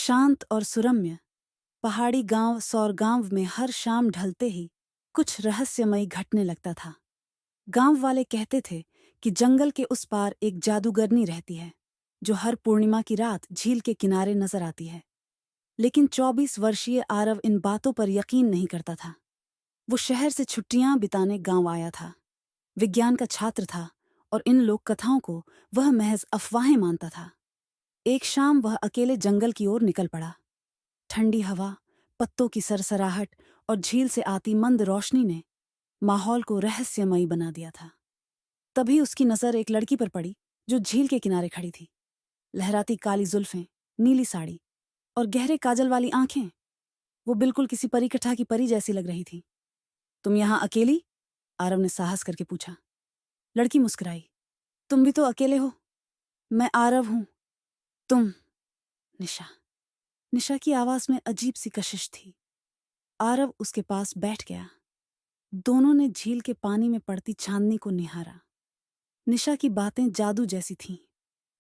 शांत और सुरम्य पहाड़ी गांव सौरगांव में हर शाम ढलते ही कुछ रहस्यमयी घटने लगता था। गांव वाले कहते थे कि जंगल के उस पार एक जादूगरनी रहती है जो हर पूर्णिमा की रात झील के किनारे नजर आती है। लेकिन 24 वर्षीय आरव इन बातों पर यकीन नहीं करता था। वो शहर से छुट्टियां बिताने गांव आया था, विज्ञान का छात्र था और इन लोक कथाओं को वह महज अफवाहें मानता था। एक शाम वह अकेले जंगल की ओर निकल पड़ा। ठंडी हवा, पत्तों की सरसराहट और झील से आती मंद रोशनी ने माहौल को रहस्यमयी बना दिया था। तभी उसकी नजर एक लड़की पर पड़ी जो झील के किनारे खड़ी थी। लहराती काली जुल्फें, नीली साड़ी और गहरे काजल वाली आंखें, वो बिल्कुल किसी परिकथा की परी जैसी लग रही थी। तुम यहां अकेली? आरव ने साहस करके पूछा। लड़की मुस्कुराई। तुम भी तो अकेले हो। मैं आरव हूं। तुम? निशा। निशा की आवाज में अजीब सी कशिश थी। आरव उसके पास बैठ गया। दोनों ने झील के पानी में पड़ती चांदनी को निहारा। निशा की बातें जादू जैसी थीं,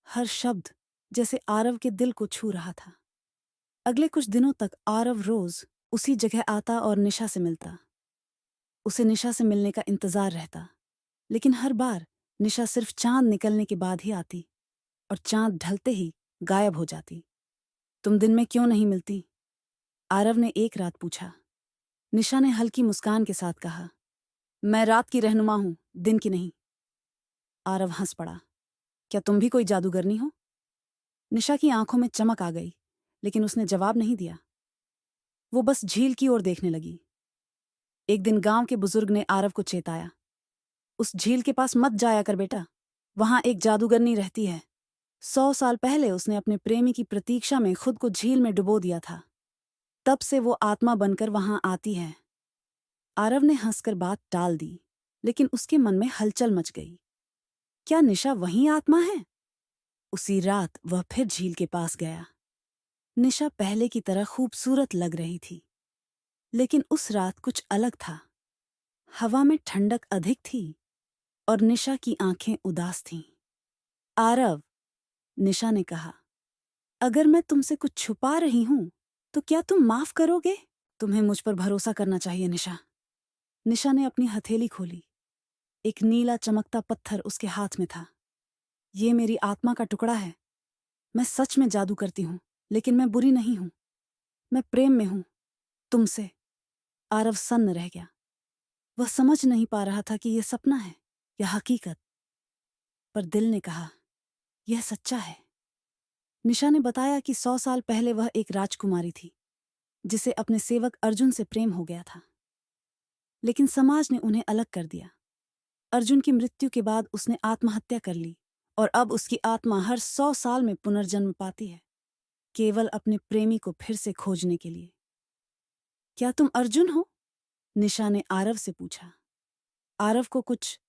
हर शब्द जैसे आरव के दिल को छू रहा था। अगले कुछ दिनों तक आरव रोज उसी जगह आता और निशा से मिलता। उसे निशा से मिलने का इंतजार रहता, लेकिन हर बार निशा सिर्फ चांद निकलने के बाद ही आती और चांद ढलते ही गायब हो जाती। तुम दिन में क्यों नहीं मिलती? आरव ने एक रात पूछा। निशा ने हल्की मुस्कान के साथ कहा, मैं रात की रहनुमा हूं, दिन की नहीं। आरव हंस पड़ा। क्या तुम भी कोई जादूगरनी हो? निशा की आंखों में चमक आ गई, लेकिन उसने जवाब नहीं दिया। वो बस झील की ओर देखने लगी। एक दिन गांव के बुजुर्ग ने आरव को चेताया, उस झील के पास मत जाया कर बेटा, वहां एक जादूगरनी रहती है। 100 साल पहले उसने अपने प्रेमी की प्रतीक्षा में खुद को झील में डुबो दिया था। तब से वो आत्मा बनकर वहां आती है। आरव ने हंसकर बात टाल दी, लेकिन उसके मन में हलचल मच गई। क्या निशा वही आत्मा है? उसी रात वह फिर झील के पास गया। निशा पहले की तरह खूबसूरत लग रही थी, लेकिन उस रात कुछ अलग था। हवा में ठंडक अधिक थी और निशा की आंखें उदास थीं। आरव, निशा ने कहा, अगर मैं तुमसे कुछ छुपा रही हूं तो क्या तुम माफ करोगे? तुम्हें मुझ पर भरोसा करना चाहिए निशा। निशा ने अपनी हथेली खोली। एक नीला चमकता पत्थर उसके हाथ में था। ये मेरी आत्मा का टुकड़ा है। मैं सच में जादू करती हूं, लेकिन मैं बुरी नहीं हूं। मैं प्रेम में हूं, तुमसे। आरव सन्न रह गया। वह समझ नहीं पा रहा था कि यह सपना है या हकीकत। पर दिल ने कहा, यह सच्चा है। निशा ने बताया कि 100 साल पहले वह एक राजकुमारी थी जिसे अपने सेवक अर्जुन से प्रेम हो गया था, लेकिन समाज ने उन्हें अलग कर दिया। अर्जुन की मृत्यु के बाद उसने आत्महत्या कर ली और अब उसकी आत्मा हर 100 साल में पुनर्जन्म पाती है, केवल अपने प्रेमी को फिर से खोजने के लिए। क्या तुम अर्जुन हो? निशा ने आरव से पूछा। आरव को कुछ